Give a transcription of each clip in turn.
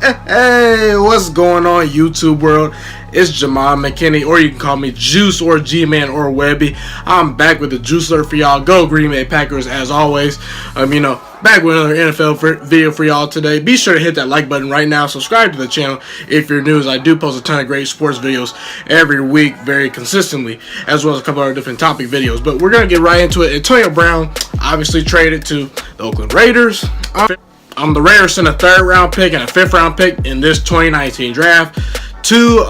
Hey, what's going on, YouTube world? It's Ghiman Mckinney, or you can call me Juice or G-Man or Webby. I'm back with the Juice Alert for y'all. Go Green Bay Packers as always. Back with another NFL video for y'all today. Be sure to hit that like button right now. Subscribe to the channel if you're new, as I do post a ton of great sports videos every week very consistently, as well as a couple other different topic videos. But we're going to get right into it. Antonio Brown obviously traded to the Oakland Raiders. The Raiders sent a 3rd round pick and a 5th round pick in this 2019 draft to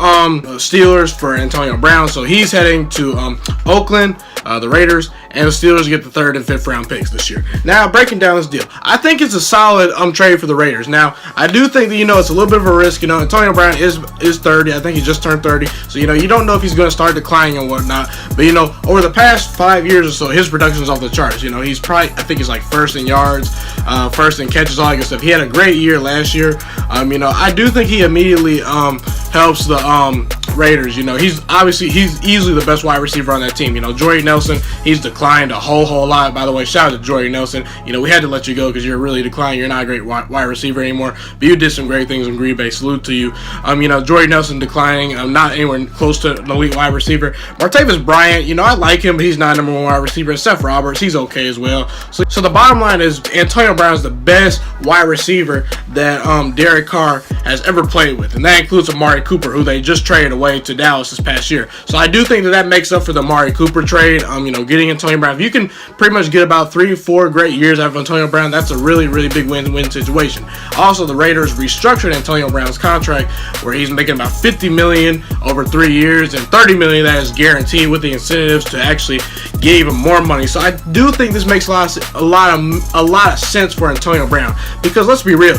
Steelers for Antonio Brown. So he's heading to Oakland, the Raiders, and the Steelers get the 3rd and 5th round picks this year. Now, breaking down this deal, I think it's a solid trade for the Raiders. Now, I do think that, it's a little bit of a risk. Antonio Brown is 30. I think he just turned 30. So, you don't know if he's going to start declining and whatnot. But, over the past 5 years or so, his production's off the charts. He's probably, I think he's like 1st in yards, 1st in catches, all that good stuff. He had a great year last year. I do think he immediately helps the Raiders. He's easily the best wide receiver on that team. Jordy Nelson, he's declined a whole lot. By the way, shout out to Jordy Nelson. We had to let you go because you're really declining. You're not a great wide receiver anymore, but you did some great things in Green Bay. Salute to you. Jordy Nelson declining. Not anywhere close to an elite wide receiver. Martavis Bryant, I like him, but he's not number 1 wide receiver. Seth Roberts, he's okay as well. So the bottom line is Antonio Brown is the best wide receiver that Derek Carr has ever played with, and that includes Amari Cooper, who they just traded away to Dallas this past year. So I do think that makes up for the Amari Cooper trade. Getting Antonio Brown, if you can pretty much get about 3-4 great years out of Antonio Brown, that's a really big win-win situation. Also, the Raiders restructured Antonio Brown's contract, where he's making about $50 million over 3 years, and $30 million that is guaranteed with the incentives to actually give him more money. So I do think this makes a lot of sense for Antonio Brown, because let's be real,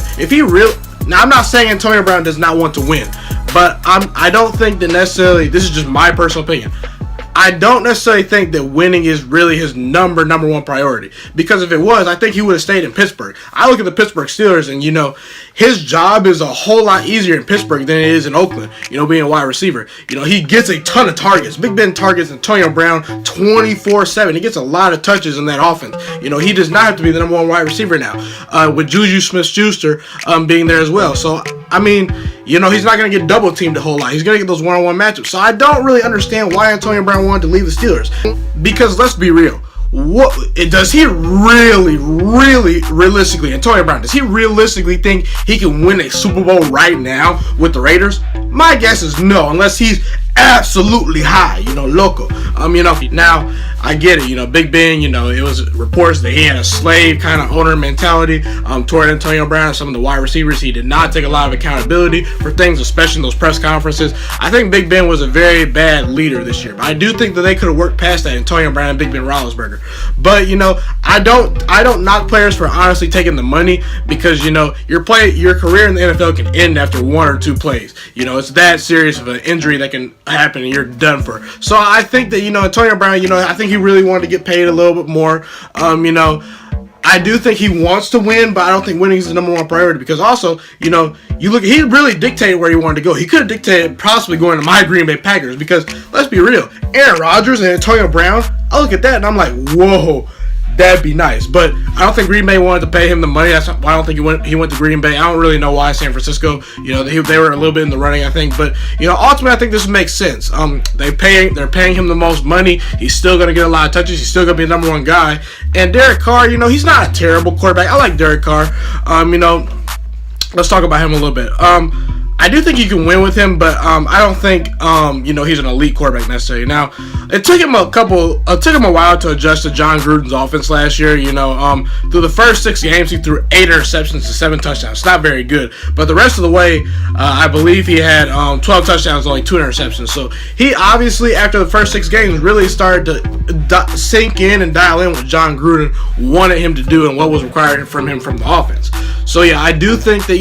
now, I'm not saying Antonio Brown does not want to win, but I don't think that necessarily, this is just my personal opinion, I don't necessarily think that winning is really his number 1 priority. Because if it was, I think he would have stayed in Pittsburgh. I look at the Pittsburgh Steelers, and his job is a whole lot easier in Pittsburgh than it is in Oakland. Being a wide receiver, he gets a ton of targets. Big Ben targets Antonio Brown 24/7. He gets a lot of touches in that offense. He does not have to be the number 1 wide receiver now, with Juju Smith-Schuster being there as well. So he's not going to get double teamed a whole lot. He's going to get those one-on-one matchups. So I don't really understand why Antonio Brown wanted to leave the Steelers. Because let's be real. Does he really realistically, Antonio Brown, does he realistically think he can win a Super Bowl right now with the Raiders? My guess is no, unless he's absolutely high, loco. Now, I get it, Big Ben, it was reports that he had a slave kind of owner mentality toward Antonio Brown and some of the wide receivers. He did not take a lot of accountability for things, especially in those press conferences. I think Big Ben was a very bad leader this year, but I do think that they could have worked past that, Antonio Brown and Big Ben Roethlisberger. But, I don't knock players for honestly taking the money, because, your career in the NFL can end after 1 or 2 plays. It's that serious of an injury that can happen and you're done for. So I think that, Antonio Brown, I think he really wanted to get paid a little bit more. I do think he wants to win, but I don't think winning is the number 1 priority, because also, you look, he really dictated where he wanted to go. He could have dictated possibly going to my Green Bay Packers, because let's be real, Aaron Rodgers and Antonio Brown, I look at that and I'm like, whoa, that'd be nice. But I don't think Green Bay wanted to pay him the money. That's why I don't think he went to Green Bay. I don't really know why San Francisco, they were a little bit in the running, I think. But, ultimately, I think this makes sense. They're paying him the most money. He's still going to get a lot of touches. He's still going to be the number 1 guy. And Derek Carr, he's not a terrible quarterback. I like Derek Carr. Let's talk about him a little bit. I do think you can win with him, but I don't think he's an elite quarterback necessarily. Now, it took him a while to adjust to John Gruden's offense last year. Through the first 6 games, he threw 8 interceptions to 7 touchdowns. It's not very good, but the rest of the way, I believe he had 12 touchdowns, only 2 interceptions. So he obviously, after the first 6 games, really started to sink in and dial in what John Gruden wanted him to do and what was required from him from the offense. So yeah, I do think that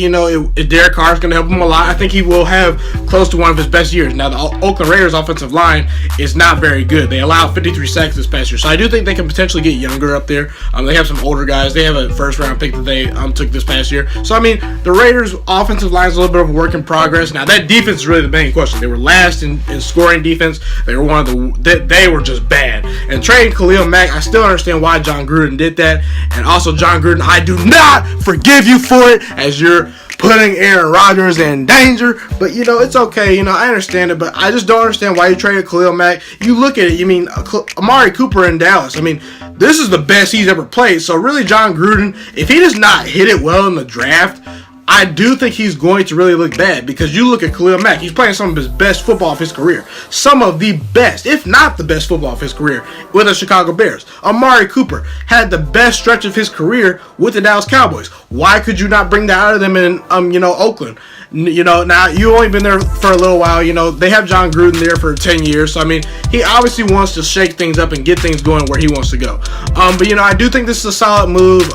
Derek Carr is going to help him a lot. I think he will have close to one of his best years. Now, the Oakland Raiders offensive line is not very good. They allowed 53 sacks this past year, so I do think they can potentially get younger up there. They have some older guys. They have a first-round pick that they took this past year. So, the Raiders' offensive line is a little bit of a work in progress. Now, that defense is really the main question. They were last in scoring defense. They were they were just bad. And trading Khalil Mack, I still understand why John Gruden did that. And also, John Gruden, I do not forgive you for it, as your putting Aaron Rodgers in danger, but you know, it's okay. You know, I understand it, but I just don't understand why you traded Khalil Mack. You look at it, you mean Amari Cooper in Dallas. I mean, this is the best he's ever played. So really, John Gruden, if he does not hit it well in the draft, I do think he's going to really look bad, because you look at Khalil Mack, he's playing some of his best football of his career. Some of the best, if not the best football of his career with the Chicago Bears. Amari Cooper had the best stretch of his career with the Dallas Cowboys. Why could you not bring that out of them in, Oakland? You know, now you only been there for a little while. You know, they have John Gruden there for 10 years. So, I mean, he obviously wants to shake things up and get things going where he wants to go. But, you know, I do think this is a solid move.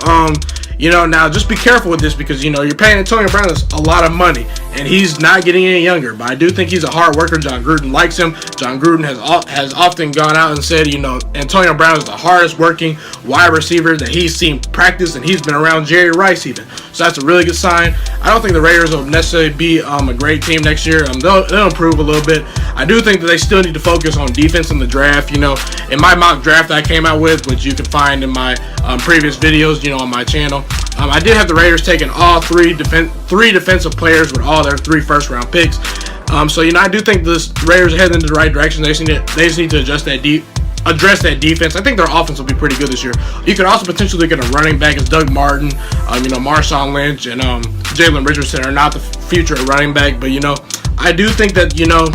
You know, now just be careful with this, because, you know, you're paying Antonio Brown a lot of money, and he's not getting any younger. But I do think he's a hard worker. John Gruden likes him. John Gruden has often gone out and said, you know, Antonio Brown is the hardest working wide receiver that he's seen practice, and he's been around Jerry Rice even. So that's a really good sign. I don't think the Raiders will necessarily be a great team next year. They'll improve a little bit. I do think that they still need to focus on defense in the draft. You know, in my mock draft I came out with, which you can find in my previous videos, you know, on my channel, I did have the Raiders taking all three defensive players with all their 3 first-round picks. So, you know, I do think the Raiders are heading in the right direction. They just need to address that defense. I think their offense will be pretty good this year. You could also potentially get a running back as Doug Martin, you know, Marshawn Lynch, and Jalen Richardson are not the future running back. But, you know, I do think that, you know,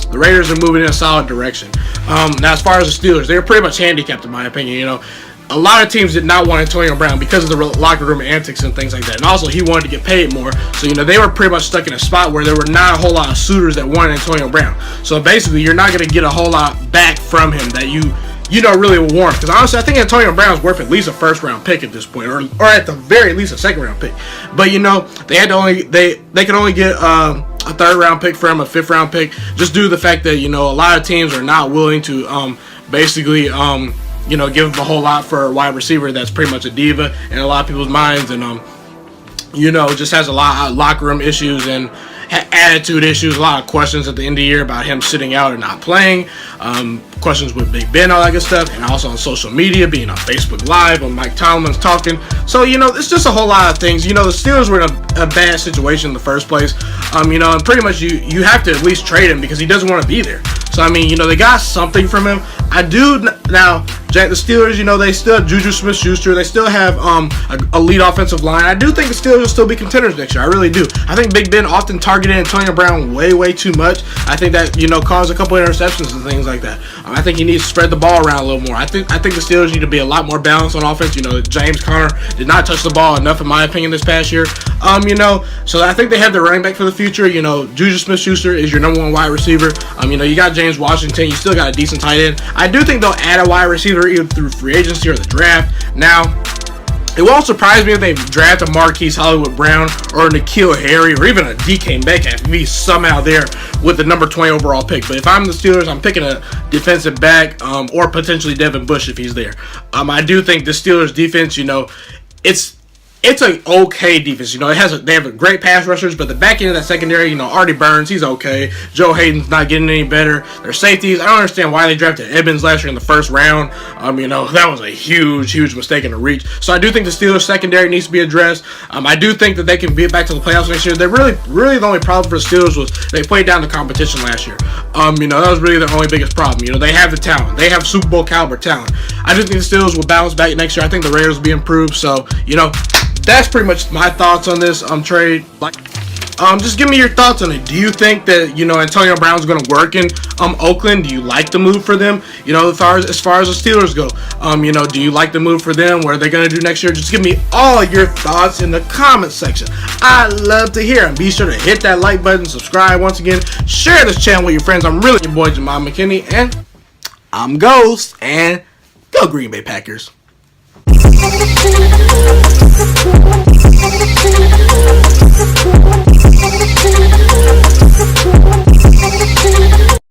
the Raiders are moving in a solid direction. Now, as far as the Steelers, they're pretty much handicapped in my opinion. You know, a lot of teams did not want Antonio Brown because of the locker room antics and things like that. And also, he wanted to get paid more. So, you know, they were pretty much stuck in a spot where there were not a whole lot of suitors that wanted Antonio Brown. So, basically, you're not going to get a whole lot back from him that you know, really will warrant. Because, honestly, I think Antonio Brown's worth at least a first-round pick at this point. Or at the very least, a second-round pick. But, you know, they could only get a third-round pick for him, a fifth-round pick, just due to the fact that, you know, a lot of teams are not willing to basically you know, give him a whole lot for a wide receiver that's pretty much a diva in a lot of people's minds, and you know, just has a lot of locker room issues and attitude issues, a lot of questions at the end of the year about him sitting out and not playing, questions with Big Ben, all that good stuff, and also on social media, being on Facebook Live when Mike Tomlin's talking. So, you know, it's just a whole lot of things. You know, the Steelers were in a bad situation in the first place, you know, and pretty much you have to at least trade him because he doesn't want to be there. So, I mean, you know, they got something from him. I do now. The Steelers, you know, they still have Juju Smith-Schuster. They still have a lead offensive line. I do think the Steelers will still be contenders next year. I really do. I think Big Ben often targeted Antonio Brown way too much. I think that, you know, caused a couple interceptions and things like that. I think he needs to spread the ball around a little more. I think the Steelers need to be a lot more balanced on offense. You know, James Conner did not touch the ball enough, in my opinion, this past year. You know, so I think they have the running back for the future. You know, Juju Smith-Schuster is your number 1 wide receiver. You know, you got James Washington. You still got a decent tight end. I do think they'll add a wide receiver either through free agency or the draft. Now, it won't surprise me if they draft a Marquise Hollywood Brown or N'Keal Harry or even a DK Metcalf if he's somehow there with the number 20 overall pick. But if I'm the Steelers, I'm picking a defensive back or potentially Devin Bush if he's there. I do think the Steelers defense, you know, it's an okay defense. You know, they have a great pass rushers, but the back end of that secondary, you know, Artie Burns, he's okay. Joe Hayden's not getting any better. Their safeties, I don't understand why they drafted Evans last year in the first round. You know, that was a huge mistake in the reach. So I do think the Steelers secondary needs to be addressed. I do think that they can get back to the playoffs next year. They're really the only problem for the Steelers was they played down the competition last year. You know, that was really their only biggest problem. You know, they have the talent. They have Super Bowl caliber talent. I do think the Steelers will bounce back next year. I think the Raiders will be improved. So, you know, that's pretty much my thoughts on this trade. Just give me your thoughts on it. Do you think that, you know, Antonio Brown's going to work in Oakland? Do you like the move for them? You know, as far as the Steelers go, you know, do you like the move for them? What are they going to do next year? Just give me all your thoughts in the comment section. I love to hear them. Be sure to hit that like button, subscribe once again, share this channel with your friends. I'm really your boy Ghiman Mckinney, and I'm Ghost, and go Green Bay Packers. Thank you.